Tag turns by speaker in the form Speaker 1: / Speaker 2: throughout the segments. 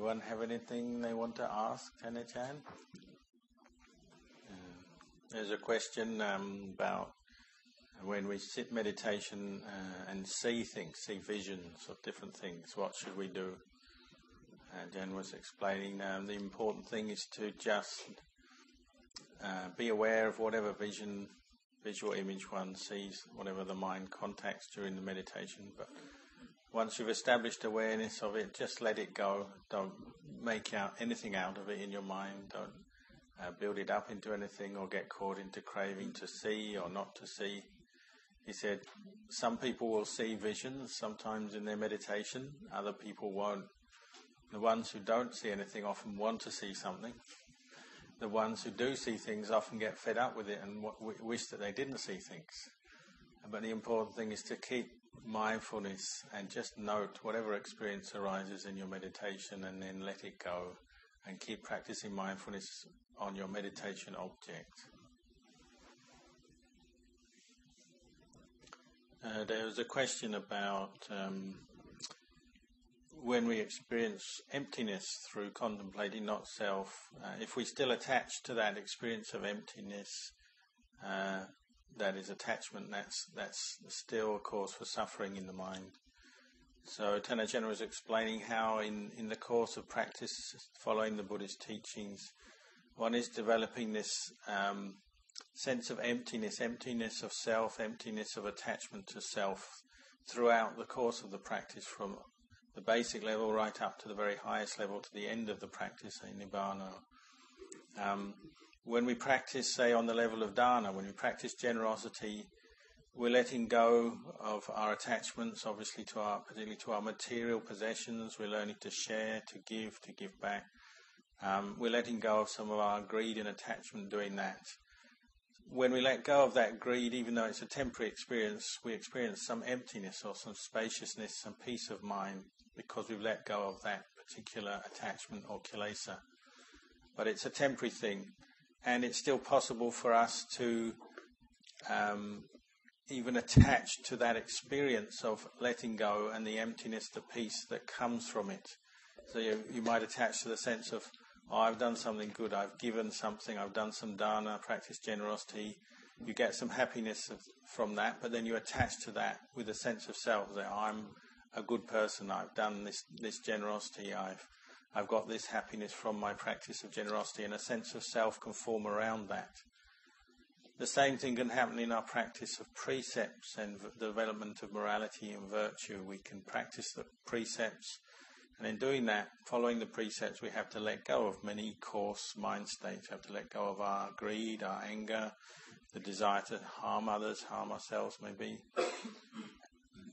Speaker 1: Anyone have anything they want to ask, Anan Chan? There's a question about when we sit meditation and see things, see visions of different things, what should we do? Jan was explaining the important thing is to just be aware of whatever visual image one sees, whatever the mind contacts during the meditation. But once you've established awareness of it, just let it go. Don't make anything out of it in your mind. Don't build it up into anything or get caught into craving to see or not to see. He said some people will see visions sometimes in their meditation, other people won't. The ones who don't see anything often want to see something. The ones who do see things often get fed up with it and wish that they didn't see things. But the important thing is to keep mindfulness and just note whatever experience arises in your meditation and then let it go and keep practicing mindfulness on your meditation object. There was a question about when we experience emptiness through contemplating not self, if we still attach to that experience of emptiness, that is attachment, that's still a cause for suffering in the mind. So Tanajan was explaining how in the course of practice, following the Buddhist teachings, one is developing this sense of emptiness of self, emptiness of attachment to self throughout the course of the practice, from the basic level right up to the very highest level, to the end of the practice, in Nibbana. When we practice, say, on the level of dana, when we practice generosity, we're letting go of our attachments, obviously, particularly to our material possessions. We're learning to share, to give back. We're letting go of some of our greed and attachment doing that. When we let go of that greed, even though it's a temporary experience, we experience some emptiness or some spaciousness, some peace of mind, because we've let go of that particular attachment or kilesa. But it's a temporary thing, and it's still possible for us to even attach to that experience of letting go and the emptiness, the peace that comes from it. So you might attach to the sense of, I've done something good, I've given something, I've done some dana, practiced generosity. You get some happiness from that, but then you attach to that with a sense of self, that I'm a good person, I've done this generosity, I've got this happiness from my practice of generosity, and a sense of self can form around that. The same thing can happen in our practice of precepts and the development of morality and virtue. We can practice the precepts, and in doing that, following the precepts, we have to let go of many coarse mind states. We have to let go of our greed, our anger, the desire to harm others, harm ourselves maybe.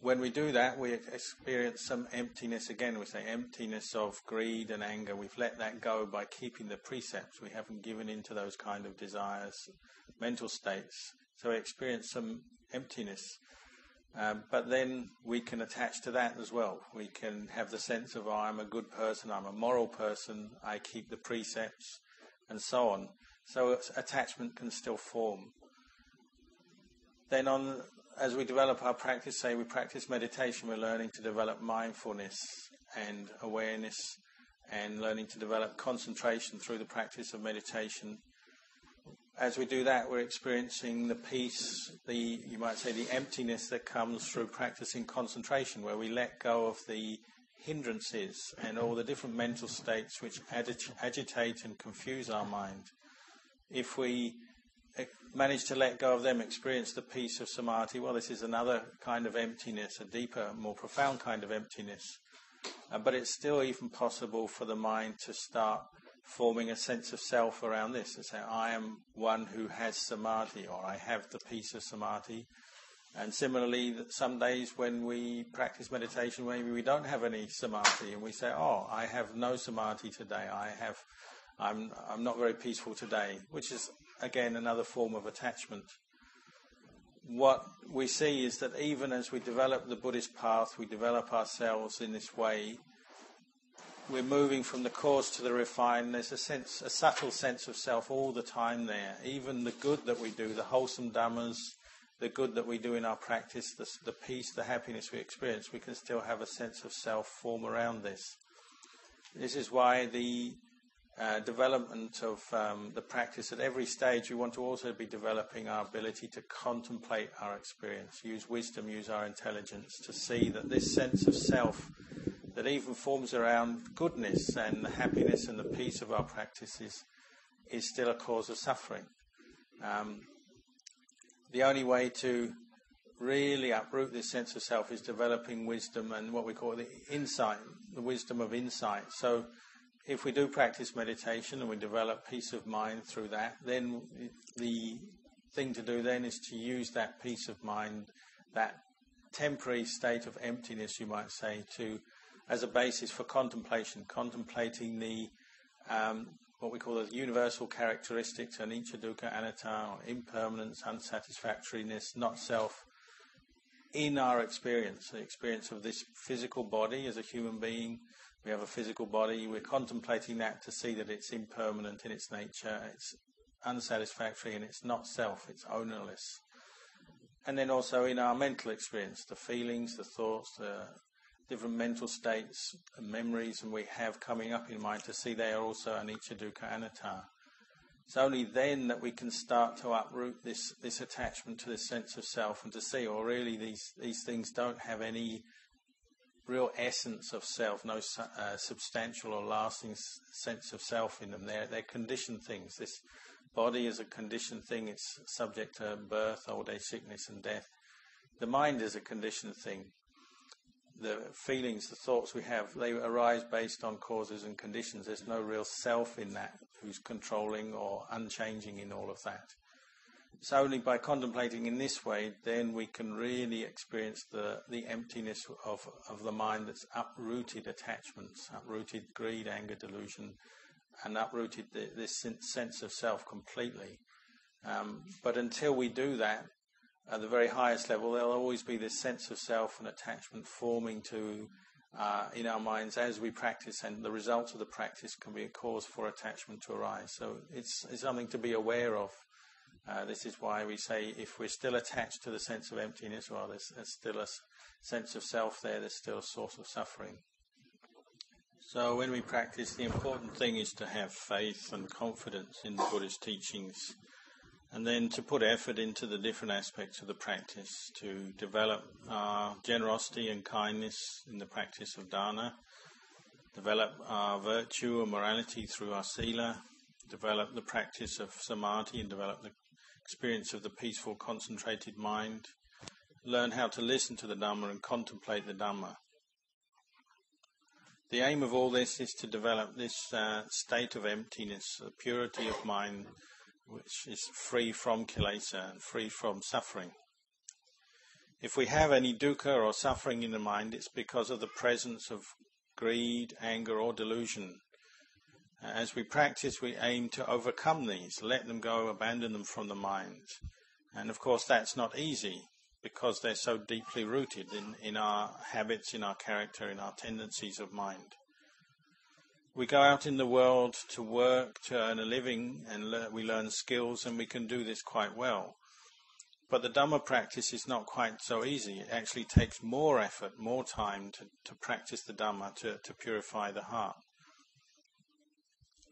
Speaker 1: When we do that, we experience some emptiness again. We say emptiness of greed and anger. We've let that go by keeping the precepts. We haven't given into those kind of desires, mental states. So we experience some emptiness. But then we can attach to that as well. We can have the sense of, I'm a good person, I'm a moral person, I keep the precepts, and so on. So attachment can still form. Then as we develop our practice, say we practice meditation, we're learning to develop mindfulness and awareness, and learning to develop concentration through the practice of meditation. As we do that, we're experiencing the peace, you might say the emptiness that comes through practicing concentration, where we let go of the hindrances and all the different mental states which agitate and confuse our mind. If we manage to let go of them, experience the peace of samadhi, well, this is another kind of emptiness, a deeper, more profound kind of emptiness. But it's still even possible for the mind to start forming a sense of self around this, and say, I am one who has samadhi, or I have the peace of samadhi. And similarly, some days when we practice meditation, maybe we don't have any samadhi, and we say, I have no samadhi today, I'm not very peaceful today, which is again another form of attachment. What we see is that even as we develop the Buddhist path, we develop ourselves in this way, we're moving from the coarse to the refined. There's a subtle sense of self all the time there. Even the good that we do, the wholesome dhammas, the good that we do in our practice, the peace, the happiness we experience, we can still have a sense of self form around this. This is why the development of the practice at every stage, we want to also be developing our ability to contemplate our experience, use wisdom, use our intelligence to see that this sense of self that even forms around goodness and the happiness and the peace of our practices is still a cause of suffering. The only way to really uproot this sense of self is developing wisdom and what we call the insight, the wisdom of insight. So if we do practice meditation and we develop peace of mind through that, then the thing to do then is to use that peace of mind, that temporary state of emptiness, you might say, as a basis for contemplation, contemplating the what we call the universal characteristics, anicca, dukkha, anatta, or impermanence, unsatisfactoriness, not self, in our experience, the experience of this physical body as a human being. We have a physical body, we're contemplating that to see that it's impermanent in its nature, it's unsatisfactory and it's not self, it's ownerless. And then also in our mental experience, the feelings, the thoughts, the different mental states and memories and we have coming up in mind to see they are also anicca, dukkha, anatta. It's only then that we can start to uproot this attachment to this sense of self and to see, or really these things don't have any real essence of self, no substantial or lasting sense of self in them. They're conditioned things. This body is a conditioned thing. It's subject to birth, old age, sickness and death. The mind is a conditioned thing. The feelings, the thoughts we have, they arise based on causes and conditions. There's no real self in that who's controlling or unchanging in all of that. It's only by contemplating in this way then we can really experience the emptiness of the mind that's uprooted attachments, uprooted greed, anger, delusion, and uprooted this sense of self completely. But until we do that, at the very highest level, there'll always be this sense of self and attachment forming in our minds as we practice, and the results of the practice can be a cause for attachment to arise. So it's something to be aware of. This is why we say if we're still attached to the sense of emptiness, well, there's still a sense of self there's still a source of suffering. So when we practice, the important thing is to have faith and confidence in the Buddhist teachings, and then to put effort into the different aspects of the practice, to develop our generosity and kindness in the practice of dana, develop our virtue and morality through our sila, develop the practice of samadhi and develop the experience of the peaceful, concentrated mind, learn how to listen to the Dhamma and contemplate the Dhamma. The aim of all this is to develop this state of emptiness, the purity of mind, which is free from kilesa and free from suffering. If we have any dukkha or suffering in the mind, it's because of the presence of greed, anger or delusion. As we practice, we aim to overcome these, let them go, abandon them from the mind. And of course that's not easy because they're so deeply rooted in our habits, in our character, in our tendencies of mind. We go out in the world to work, to earn a living, and we learn skills, and we can do this quite well. But the Dhamma practice is not quite so easy. It actually takes more effort, more time to practice the Dhamma, to purify the heart.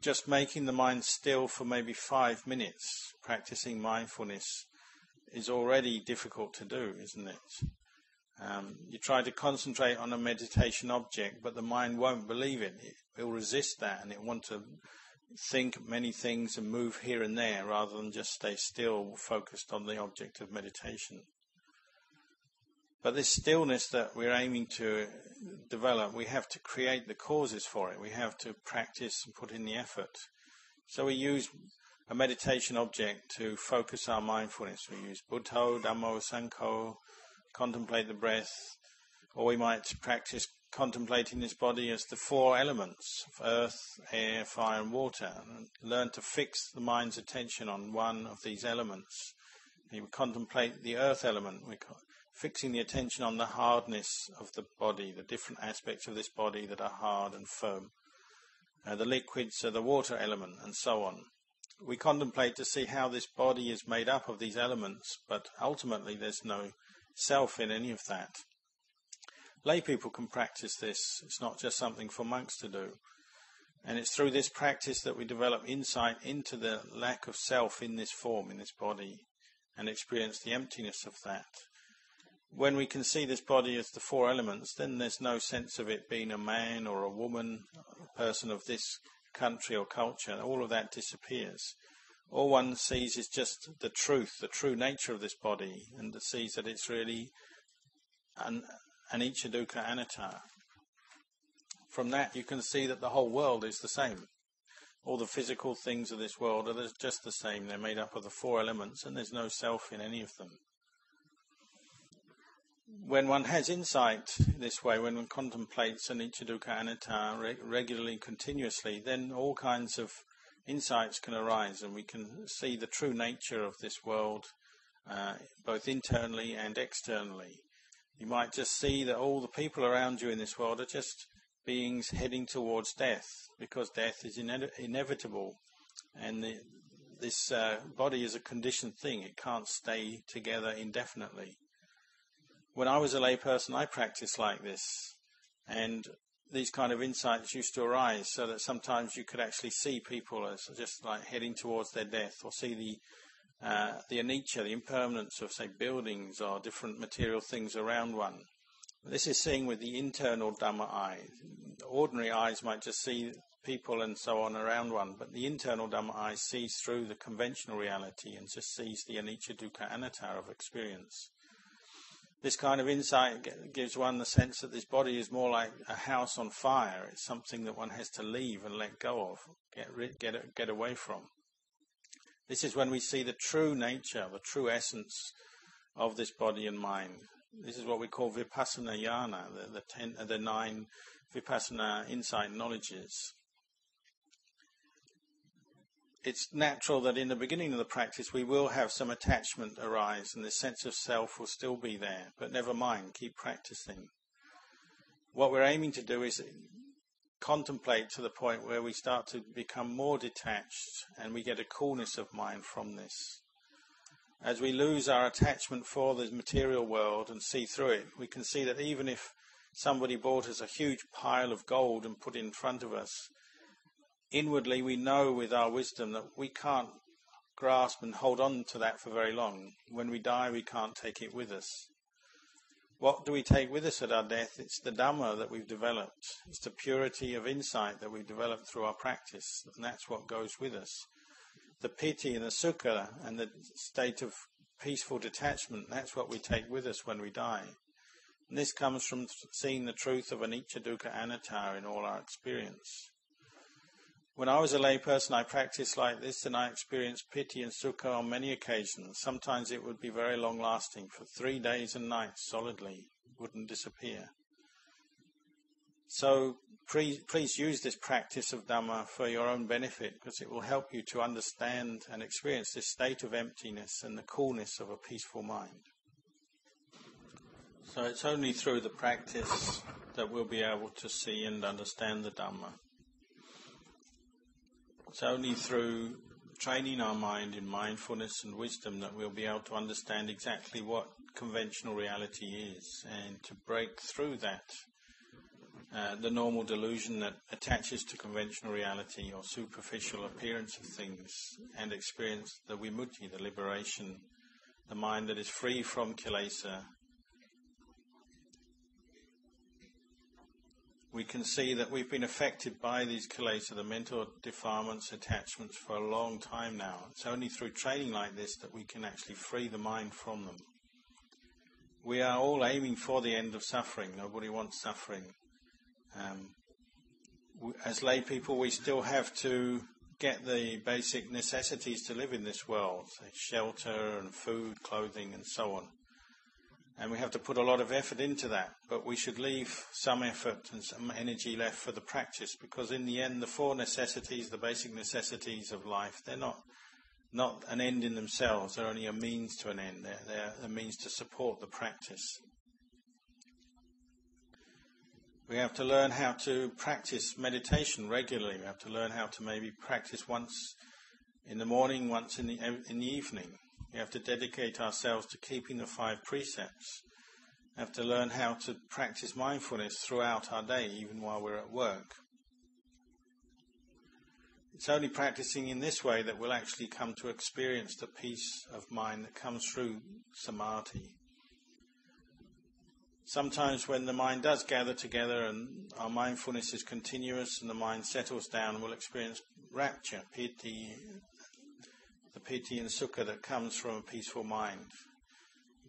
Speaker 1: Just making the mind still for maybe 5 minutes, practicing mindfulness, is already difficult to do, isn't it? You try to concentrate on a meditation object, but the mind won't believe it. It will resist that, and it wants to think many things and move here and there rather than just stay still, focused on the object of meditation. But this stillness that we're aiming to develop, we have to create the causes for it. We have to practice and put in the effort. So we use a meditation object to focus our mindfulness. We use Buddho, Dhammo, Sangho, contemplate the breath, or we might practice contemplating this body as the 4 elements of earth, air, fire and water, and learn to fix the mind's attention on one of these elements. We contemplate the earth element, fixing the attention on the hardness of the body, the different aspects of this body that are hard and firm. The liquids are the water element, and so on. We contemplate to see how this body is made up of these elements, but ultimately there's no self in any of that. Lay people can practice this. It's not just something for monks to do. And it's through this practice that we develop insight into the lack of self in this form, in this body, and experience the emptiness of that. When we can see this body as the four elements, then there's no sense of it being a man or a woman, a person of this country or culture. All of that disappears. All one sees is just the truth, the true nature of this body, and sees that it's really anicca dukkha anatta. From that you can see that the whole world is the same. All the physical things of this world are just the same. They're made up of the four elements, and there's no self in any of them. When one has insight this way, when one contemplates anicca dukkha anatta regularly, continuously, then all kinds of insights can arise, and we can see the true nature of this world, both internally and externally. You might just see that all the people around you in this world are just beings heading towards death, because death is inevitable, and this body is a conditioned thing. It can't stay together indefinitely. When I was a lay person, I practiced like this, and these kind of insights used to arise, so that sometimes you could actually see people as just like heading towards their death, or see the anicca, the impermanence of, say, buildings or different material things around one. This is seeing with the internal Dhamma eye. Ordinary eyes might just see people and so on around one, but the internal Dhamma eye sees through the conventional reality and just sees the anicca dukkha anatta of experience. This kind of insight gives one the sense that this body is more like a house on fire. It's something that one has to leave and let go of, get away from. This is when we see the true nature, the true essence of this body and mind. This is what we call vipassana jnana, the 9 vipassana insight knowledges. It's natural that in the beginning of the practice we will have some attachment arise, and this sense of self will still be there, but never mind, keep practicing. What we're aiming to do is contemplate to the point where we start to become more detached, and we get a coolness of mind from this. As we lose our attachment for the material world and see through it, we can see that even if somebody brought us a huge pile of gold and put it in front of us, inwardly we know with our wisdom that we can't grasp and hold on to that for very long. When we die, we can't take it with us. What do we take with us at our death? It's the Dhamma that we've developed. It's the purity of insight that we've developed through our practice, and that's what goes with us. The piti and the sukha and the state of peaceful detachment, that's what we take with us when we die. And this comes from seeing the truth of anicca dukkha anatta in all our experience. When I was a lay person, I practiced like this, and I experienced piti and sukha on many occasions. Sometimes it would be very long-lasting, for 3 days and nights solidly. It wouldn't disappear. So please use this practice of Dhamma for your own benefit, because it will help you to understand and experience this state of emptiness and the coolness of a peaceful mind. So it's only through the practice that we'll be able to see and understand the Dhamma. It's only through training our mind in mindfulness and wisdom that we'll be able to understand exactly what conventional reality is, and to break through that, the normal delusion that attaches to conventional reality or superficial appearance of things, and experience the vimutti, the liberation, the mind that is free from kilesa. We can see that we've been affected by these kilesa, the mental defilements, attachments, for a long time now. It's only through training like this that we can actually free the mind from them. We are all aiming for the end of suffering. Nobody wants suffering. As lay people, we still have to get the basic necessities to live in this world, so shelter and food, clothing and so on. And we have to put a lot of effort into that, but we should leave some effort and some energy left for the practice, because in the end the 4 necessities, the basic necessities of life, they're not an end in themselves, they're only a means to an end, they're a means to support the practice. We have to learn how to practice meditation regularly. We have to learn how to maybe practice once in the morning, once in the evening. We have to dedicate ourselves to keeping the 5 precepts. We have to learn how to practice mindfulness throughout our day, even while we're at work. It's only practicing in this way that we'll actually come to experience the peace of mind that comes through samadhi. Sometimes when the mind does gather together and our mindfulness is continuous and the mind settles down, we'll experience rapture, piti, the piti and sukha that comes from a peaceful mind.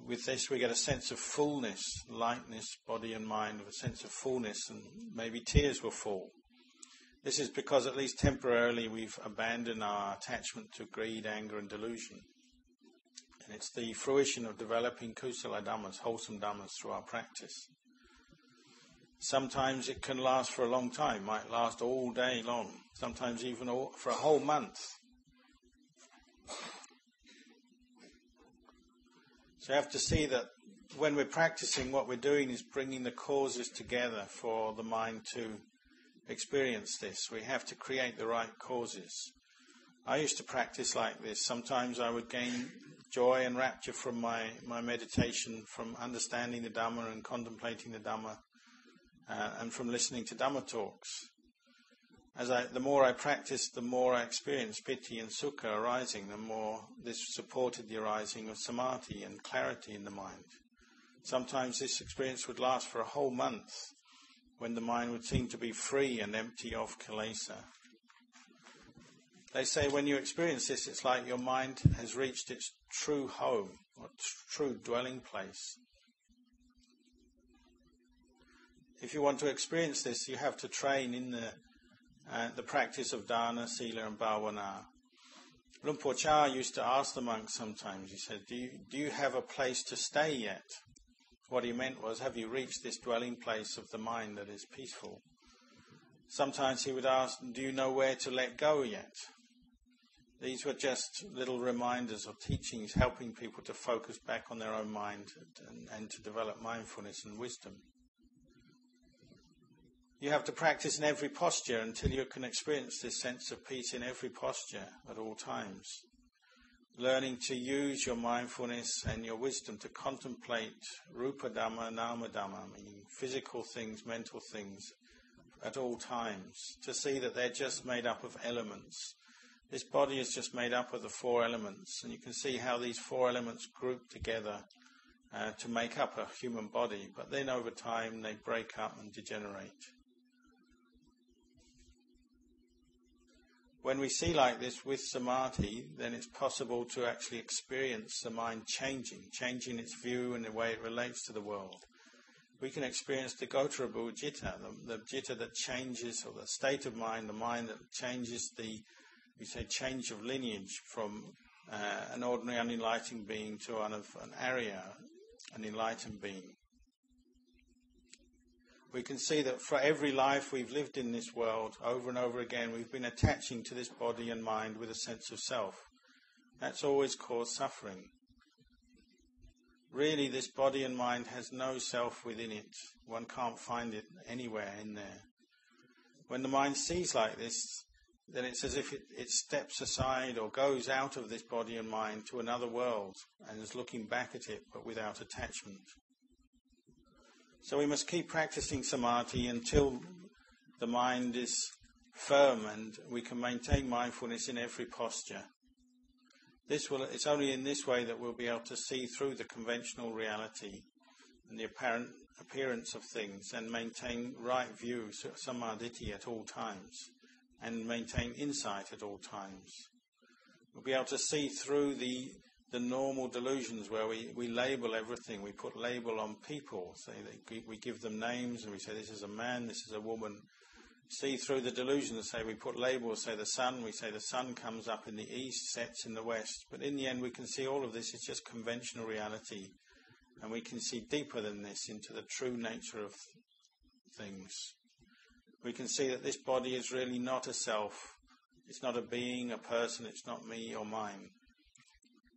Speaker 1: With this we get a sense of fullness, lightness, body and mind, with a sense of fullness, and maybe tears will fall. This is because at least temporarily we've abandoned our attachment to greed, anger and delusion. And it's the fruition of developing kusala dhammas, wholesome dhammas, through our practice. Sometimes it can last for a long time, might last all day long, sometimes even for a whole month. So you have to see that when we're practicing, what we're doing is bringing the causes together for the mind to experience this. We have to create the right causes. I used to practice like this. Sometimes I would gain joy and rapture from my meditation, from understanding the Dhamma and contemplating the Dhamma, and from listening to Dhamma talks. The more I practiced, the more I experienced piti and sukha arising, the more this supported the arising of samadhi and clarity in the mind. Sometimes this experience would last for a whole month, when the mind would seem to be free and empty of kilesa. They say when you experience this, it's like your mind has reached its true home, or true dwelling place. If you want to experience this, you have to train in the practice of dana, sila and bhavana. Luang Por Chah used to ask the monks sometimes, he said, do you have a place to stay yet? What he meant was, have you reached this dwelling place of the mind that is peaceful? Sometimes he would ask, do you know where to let go yet? These were just little reminders or teachings helping people to focus back on their own mind and to develop mindfulness and wisdom. You have to practice in every posture until you can experience this sense of peace in every posture at all times. Learning to use your mindfulness and your wisdom to contemplate rupa dhamma, nama dhamma, meaning physical things, mental things, at all times, to see that they're just made up of elements. This body is just made up of the four elements, and you can see how these four elements group together to make up a human body, but then over time they break up and degenerate. When we see like this with samadhi, then it's possible to actually experience the mind changing its view and the way it relates to the world. We can experience the Gotarabhu Jitta, the Jitta that changes, or the state of mind, the mind that changes we say change of lineage from an ordinary unenlightened being to an Arya, an enlightened being. We can see that for every life we've lived in this world, over and over again, we've been attaching to this body and mind with a sense of self. That's always caused suffering. Really, this body and mind has no self within it. One can't find it anywhere in there. When the mind sees like this, then it's as if it steps aside or goes out of this body and mind to another world and is looking back at it, but without attachment. So we must keep practicing samadhi until the mind is firm and we can maintain mindfulness in every posture. It's only in this way that we'll be able to see through the conventional reality and the apparent appearance of things and maintain right view, samadhi, at all times, and maintain insight at all times. We'll be able to see through the normal delusions where we label everything. We put label on people. We give them names and we say this is a man, this is a woman. See through the delusions, we put labels, say the sun, we say the sun comes up in the east, sets in the west. But in the end we can see all of this is just conventional reality, and we can see deeper than this into the true nature of things. We can see that this body is really not a self. It's not a being, a person, it's not me or mine.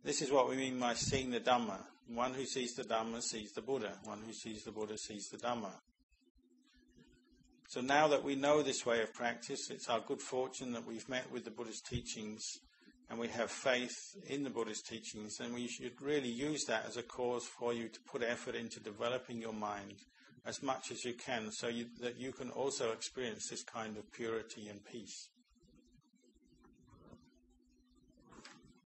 Speaker 1: This is what we mean by seeing the Dhamma. One who sees the Dhamma sees the Buddha. One who sees the Buddha sees the Dhamma. So now that we know this way of practice, it's our good fortune that we've met with the Buddhist teachings and we have faith in the Buddhist teachings, and we should really use that as a cause for you to put effort into developing your mind as much as you can, so that you can also experience this kind of purity and peace.